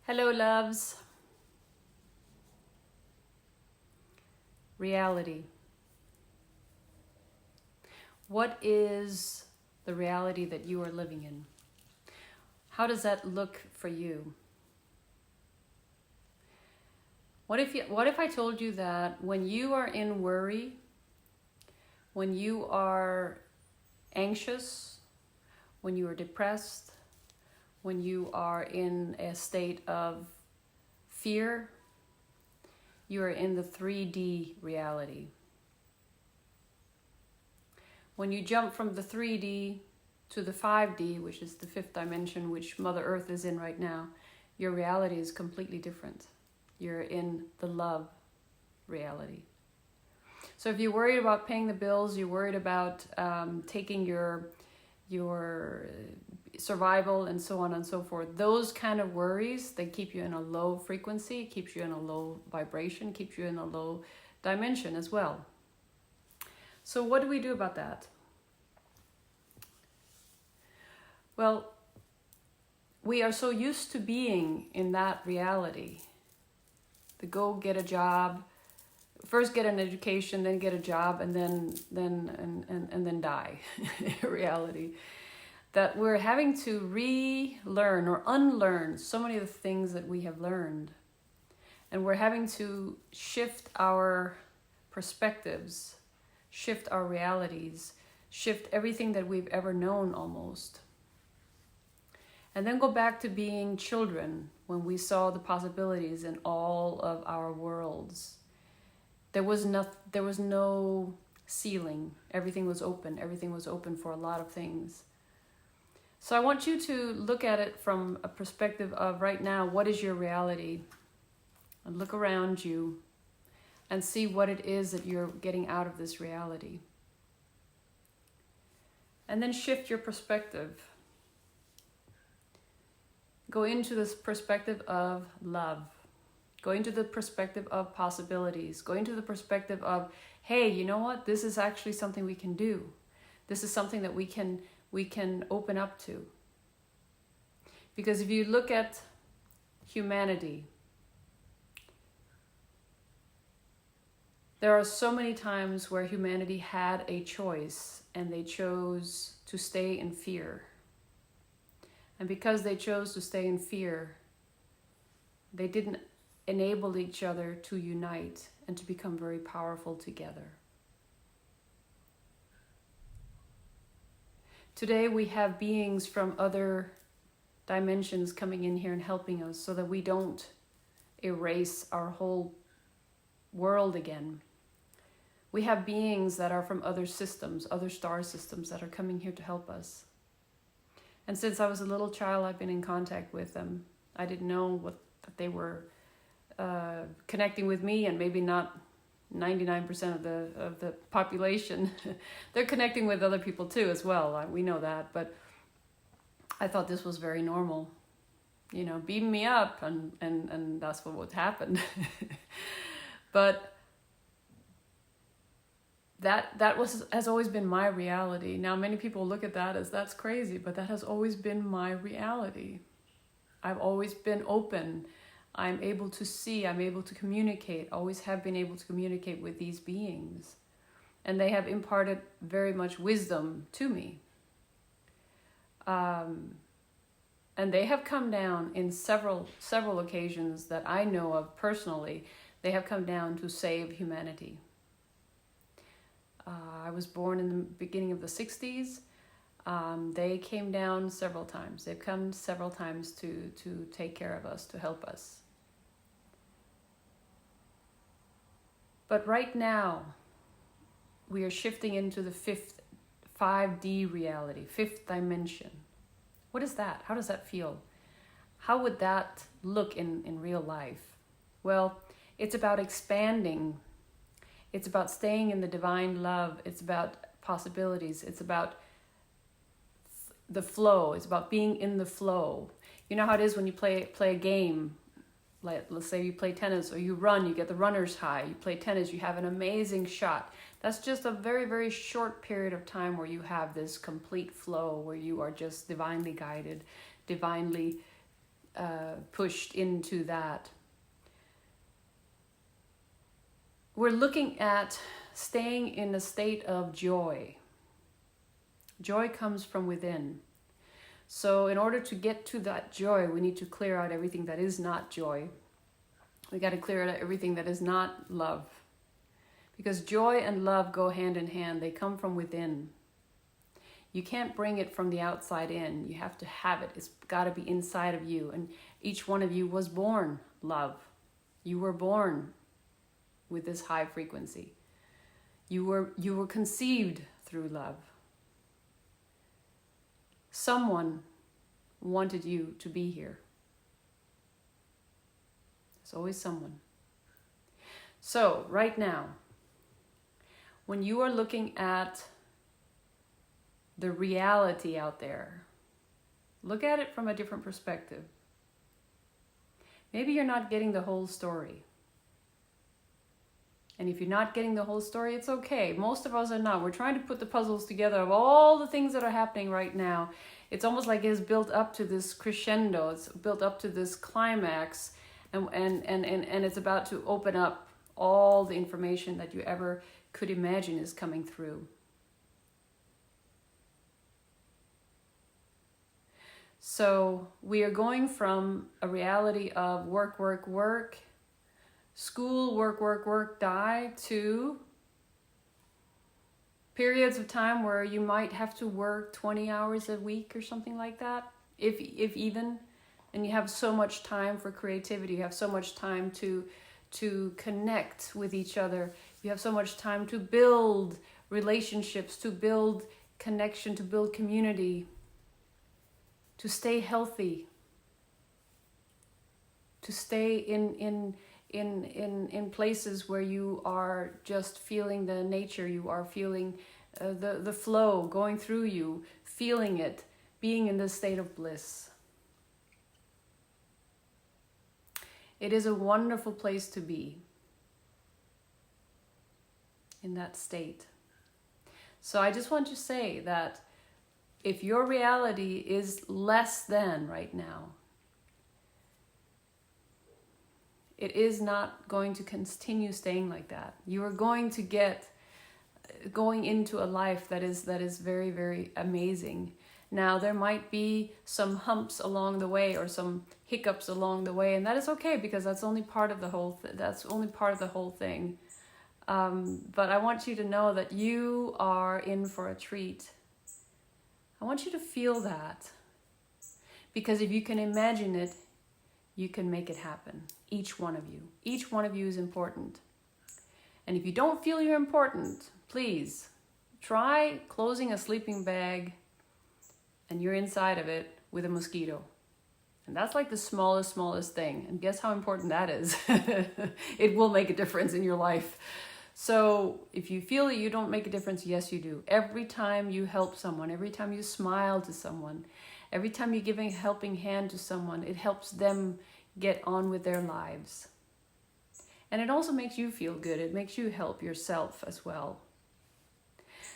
Hello, loves. Reality. What is the reality that you are living in? How does that look for you? What if I told you that when you are in worry, when you are anxious, when you are depressed, when you are in a state of fear, you are in the 3D reality. When you jump from the 3D to the 5D, which is the fifth dimension, which Mother Earth is in right now, your reality is completely different. You're in the love reality. So if you're worried about paying the bills, you're worried about taking your survival and so on and so forth, those kind of worries, they keep you in a low frequency, keeps you in a low vibration, keeps you in a low dimension as well. So what do we do about that? Well, we are so used to being in that reality. To go get a job, first get an education, then get a job, and then die. Reality. That we're having to relearn or unlearn so many of the things that we have learned. And we're having to shift our perspectives, shift our realities, shift everything that we've ever known almost. And then go back to being children when we saw the possibilities in all of our worlds. There was no ceiling. Everything was open. Everything was open for a lot of things. So I want you to look at it from a perspective of right now, what is your reality? And look around you and see what it is that you're getting out of this reality. And then shift your perspective. Go into this perspective of love. Go into the perspective of possibilities. Go into the perspective of, hey, you know what? This is actually something we can do. This is something that we can open up to. Because if you look at humanity, there are so many times where humanity had a choice and they chose to stay in fear. And because they chose to stay in fear, they didn't enable each other to unite and to become very powerful together. Today we have beings from other dimensions coming in here and helping us so that we don't erase our whole world again. We have beings that are from other systems, other star systems that are coming here to help us. And since I was a little child, I've been in contact with them. I didn't know that they were connecting with me, and maybe not 99% of the population. They're connecting with other people too as well. We know that, but I thought this was very normal. You know, beam me up, and that's what would happen. But that has always been my reality. Now, many people look at that as that's crazy, but that has always been my reality. I've always been open. I'm able to see, I'm able to communicate, always have been able to communicate with these beings. And they have imparted very much wisdom to me. And they have come down in several occasions that I know of personally. They have come down to save humanity. I was born in the beginning of the 60s. They came down several times. They've come several times to take care of us, to help us. But right now, we are shifting into the 5D reality, fifth dimension. What is that? How does that feel? How would that look in real life? Well, it's about expanding. It's about staying in the divine love. It's about possibilities. It's about the flow. It's about being in the flow. You know how it is when you play a game. Like, let's say you play tennis or you run, you get the runner's high. You play tennis, you have an amazing shot. That's just a very, very short period of time where you have this complete flow, where you are just divinely guided, divinely pushed into that. We're looking at staying in a state of joy. Joy comes from within. So in order to get to that joy, we need to clear out everything that is not joy. We got to clear out everything that is not love. Because joy and love go hand in hand. They come from within. You can't bring it from the outside in. You have to have it. It's got to be inside of you. And each one of you was born love. You were born with this high frequency. You were conceived through love. Someone wanted you to be here. There's always someone. So, right now, when you are looking at the reality out there, look at it from a different perspective. Maybe you're not getting the whole story. And if you're not getting the whole story, it's okay. Most of us are not. We're trying to put the puzzles together of all the things that are happening right now. It's almost like it's built up to this crescendo. It's built up to this climax. And it's about to open up all the information that you ever could imagine is coming through. So we are going from a reality of work, work, work, school, work, work, work, die, to periods of time where you might have to work 20 hours a week or something like that, if even, and you have so much time for creativity, you have so much time to connect with each other, you have so much time to build relationships, to build connection, to build community, to stay healthy, to stay in places where you are just feeling the nature, you are feeling the flow going through you, feeling it, being in this state of bliss. It is a wonderful place to be in that state. So I just want to say that if your reality is less than right now, it is not going to continue staying like that. You are going to get going into a life that is very, very amazing. Now, there might be some humps along the way or some hiccups along the way, and that is okay because that's only part of the whole thing. But I want you to know that you are in for a treat. I want you to feel that, because if you can imagine it, you can make it happen. Each one of you is important. And if you don't feel you're important, please try closing a sleeping bag and you're inside of it with a mosquito. And that's like the smallest thing. And guess how important that is? It will make a difference in your life. So if you feel that you don't make a difference, yes, you do. Every time you help someone, every time you smile to someone, every time you give a helping hand to someone, it helps them get on with their lives. And it also makes you feel good. It makes you help yourself as well.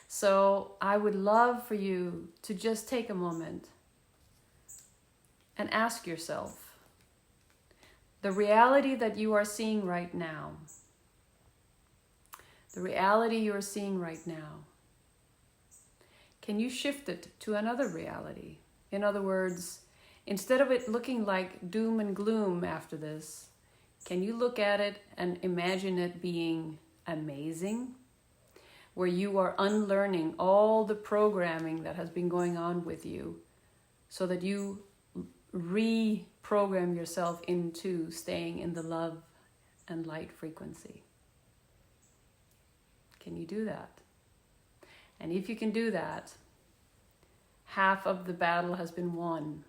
So I would love for you to just take a moment and ask yourself, the reality that you are seeing right now, can you shift it to another reality? In other words, instead of it looking like doom and gloom after this, can you look at it and imagine it being amazing? Where you are unlearning all the programming that has been going on with you so that you reprogram yourself into staying in the love and light frequency. Can you do that? And if you can do that, half of the battle has been won.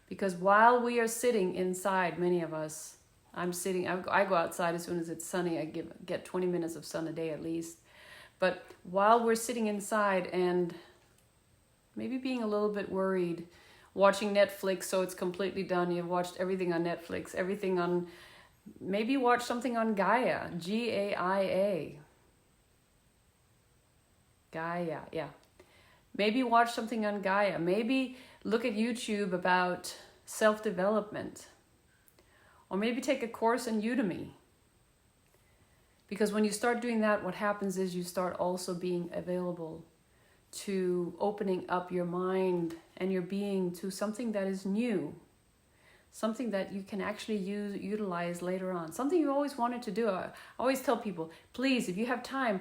Because while we are sitting inside, many of us, I go outside as soon as it's sunny. I get 20 minutes of sun a day at least. But while we're sitting inside and maybe being a little bit worried, watching Netflix so it's completely done. You've watched everything on Netflix, maybe watch something on Gaia, Gaia. Gaia, yeah. Maybe watch something on Gaia. Maybe look at YouTube about self-development. Or maybe take a course in Udemy. Because when you start doing that, what happens is you start also being available to opening up your mind and your being to something that is new. Something that you can actually utilize later on. Something you always wanted to do. I always tell people, please, if you have time,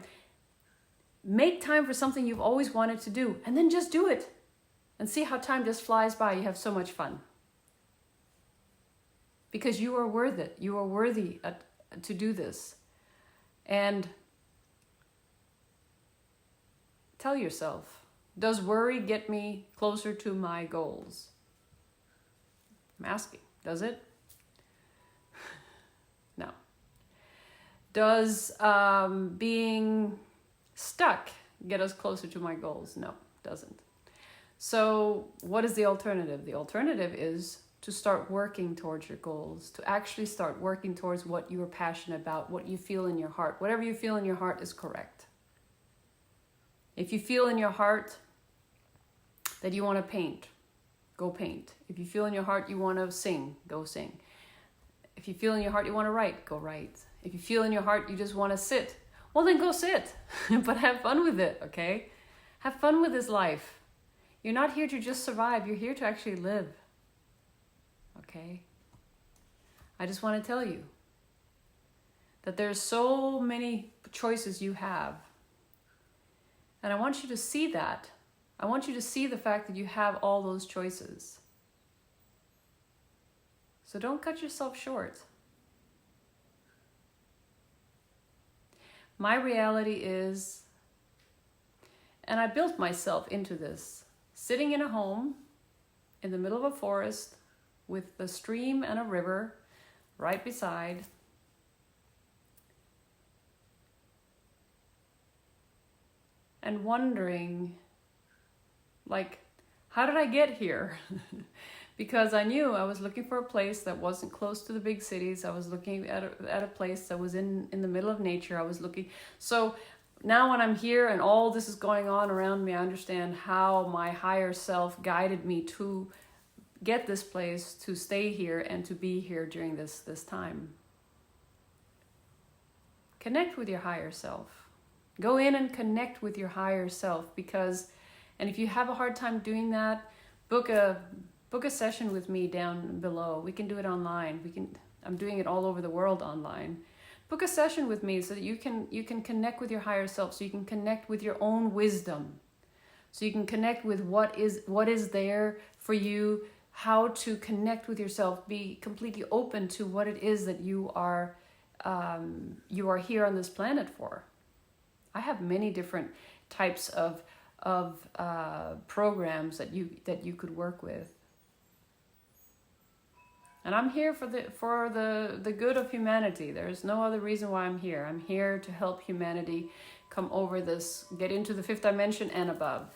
make time for something you've always wanted to do. And then just do it. And see how time just flies by. You have so much fun. Because you are worth it. You are worthy to do this. And tell yourself, does worry get me closer to my goals? I'm asking, does it? No. Does being stuck get us closer to my goals? No, it doesn't. So what is the alternative? The alternative is to start working towards your goals, to actually start working towards what you are passionate about, what you feel in your heart. Whatever you feel in your heart is correct. If you feel in your heart that you want to paint, go paint. If you feel in your heart you want to sing, go sing. If you feel in your heart you want to write, go write. If you feel in your heart you just want to sit, well then go sit. But have fun with it, okay? Have fun with this life. You're not here to just survive, you're here to actually live. Okay? I just want to tell you that there's so many choices you have. And I want you to see that. I want you to see the fact that you have all those choices. So don't cut yourself short. My reality is, and I built myself into this, sitting in a home in the middle of a forest with a stream and a river right beside. And wondering, like, how did I get here? Because I knew I was looking for a place that wasn't close to the big cities. I was looking at a place that was in the middle of nature. I was looking. So now when I'm here and all this is going on around me, I understand how my higher self guided me to get this place, to stay here and to be here during this time. Connect with your higher self. Go in and connect with your higher self, because, and if you have a hard time doing that, book a session with me down below. We can do it online. I'm doing it all over the world online. Book a session with me so that you can connect with your higher self, so you can connect with your own wisdom, so you can connect with what is there for you, how to connect with yourself, be completely open to what it is that you are here on this planet for. I have many different types of programs that you could work with, and I'm here for the good of humanity. There's no other reason why I'm here. I'm here to help humanity come over this, get into the fifth dimension and above.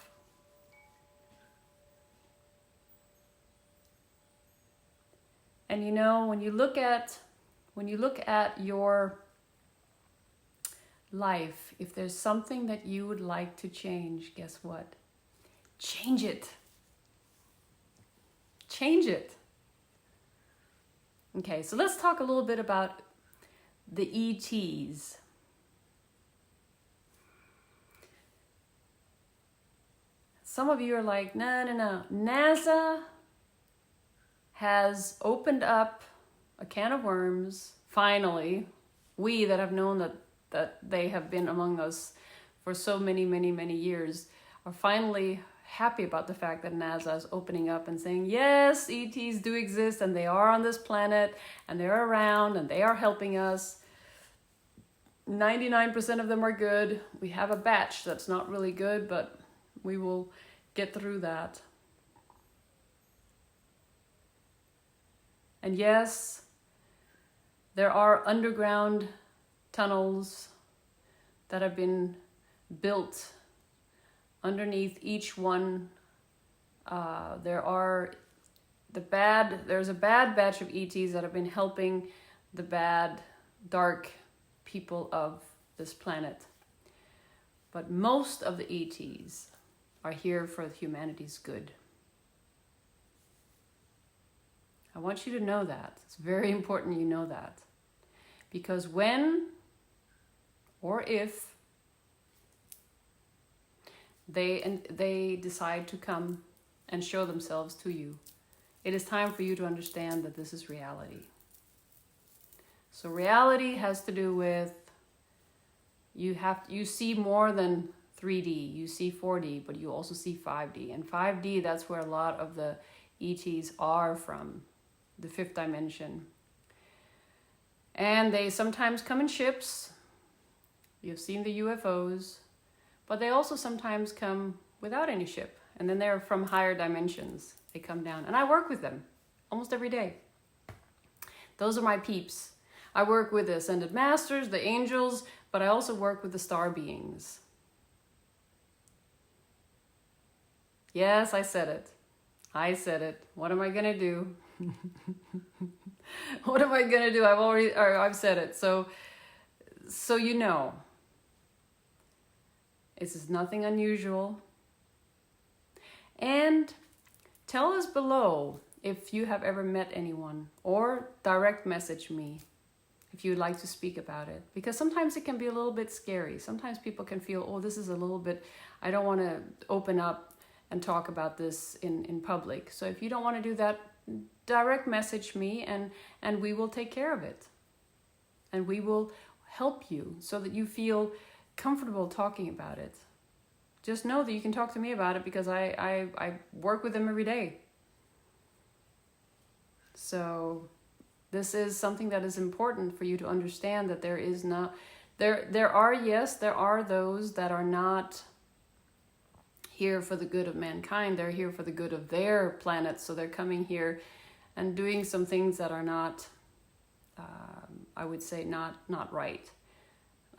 And you know, when you look at your life, if there's something that you would like to change, guess what? Change it. Change it. Okay, so let's talk a little bit about the ETs. Some of you are like, no. NASA has opened up a can of worms, finally. We that have known that they have been among us for so many years are finally happy about the fact that NASA is opening up and saying, yes, ETs do exist and they are on this planet and they're around and they are helping us. 99% of them are good. We have a batch that's not really good, but we will get through that. And yes, there are underground tunnels that have been built underneath each one. There's a bad batch of ETs that have been helping the bad, dark people of this planet. But most of the ETs are here for humanity's good. want you to know that. It's very important you know that. Because when or if they decide to come and show themselves to you, it is time for you to understand that this is reality. So reality has to do with you see more than 3D, you see 4D, but you also see 5D. And 5D, that's where a lot of the ETs are from, the fifth dimension. And they sometimes come in ships. You've seen the UFOs, but they also sometimes come without any ship. And then they're from higher dimensions. They come down. And I work with them almost every day. Those are my peeps. I work with the Ascended Masters, the angels, but I also work with the star beings. Yes, I said it. I said it. What am I going to do? What am I going to do? I've said it. So you know. This is nothing unusual. And tell us below if you have ever met anyone, or direct message me if you'd like to speak about it. Because sometimes it can be a little bit scary. Sometimes people can feel, oh, this is a little bit, I don't want to open up and talk about this in public. So if you don't want to do that, direct message me and we will take care of it. And we will help you so that you feel comfortable talking about it. Just know that you can talk to me about it because I work with them every day. So this is something that is important for you to understand, that there is not, there are those that are not here for the good of mankind. They're here for the good of their planet. So they're coming here and doing some things that are not, I would say not right.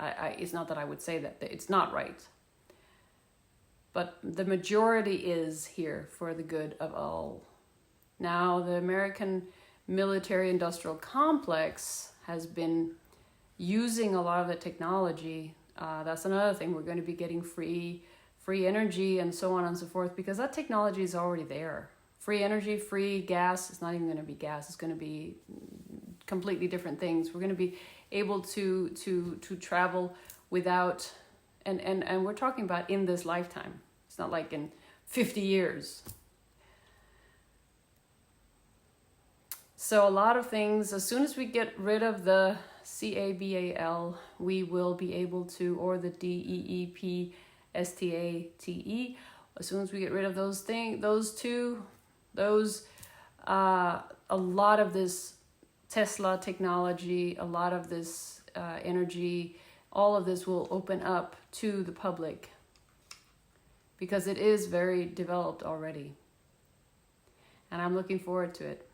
It's not that I would say that, it's not right. But the majority is here for the good of all. Now, the American military-industrial complex has been using a lot of the technology. That's another thing. We're going to be getting free energy and so on and so forth, because that technology is already there. Free energy, free gas. It's not even going to be gas. It's going to be completely different things. We're going to be able to travel without, and we're talking about in this lifetime. It's not like in 50 years. So a lot of things, as soon as we get rid of the CABAL, we will be able to, or the DEEPSTATE, as soon as we get rid of those two, a lot of this Tesla technology, a lot of this energy, all of this will open up to the public because it is very developed already. And I'm looking forward to it.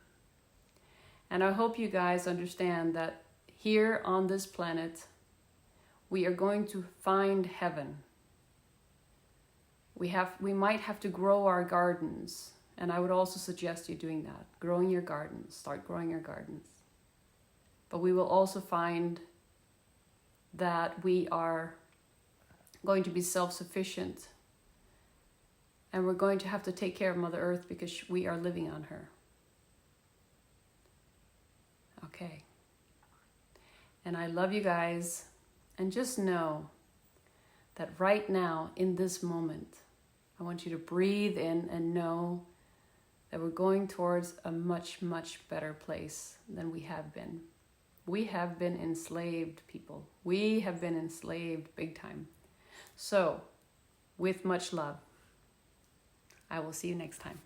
And I hope you guys understand that here on this planet, we are going to find heaven. We might have to grow our gardens. And I would also suggest you doing that. Growing your gardens. Start growing your gardens. But we will also find that we are going to be self-sufficient. And we're going to have to take care of Mother Earth because we are living on her. Okay. And I love you guys. And just know that right now, in this moment, I want you to breathe in and know that we're going towards a much, much better place than we have been. We have been enslaved, people. We have been enslaved big time. So, with much love, I will see you next time.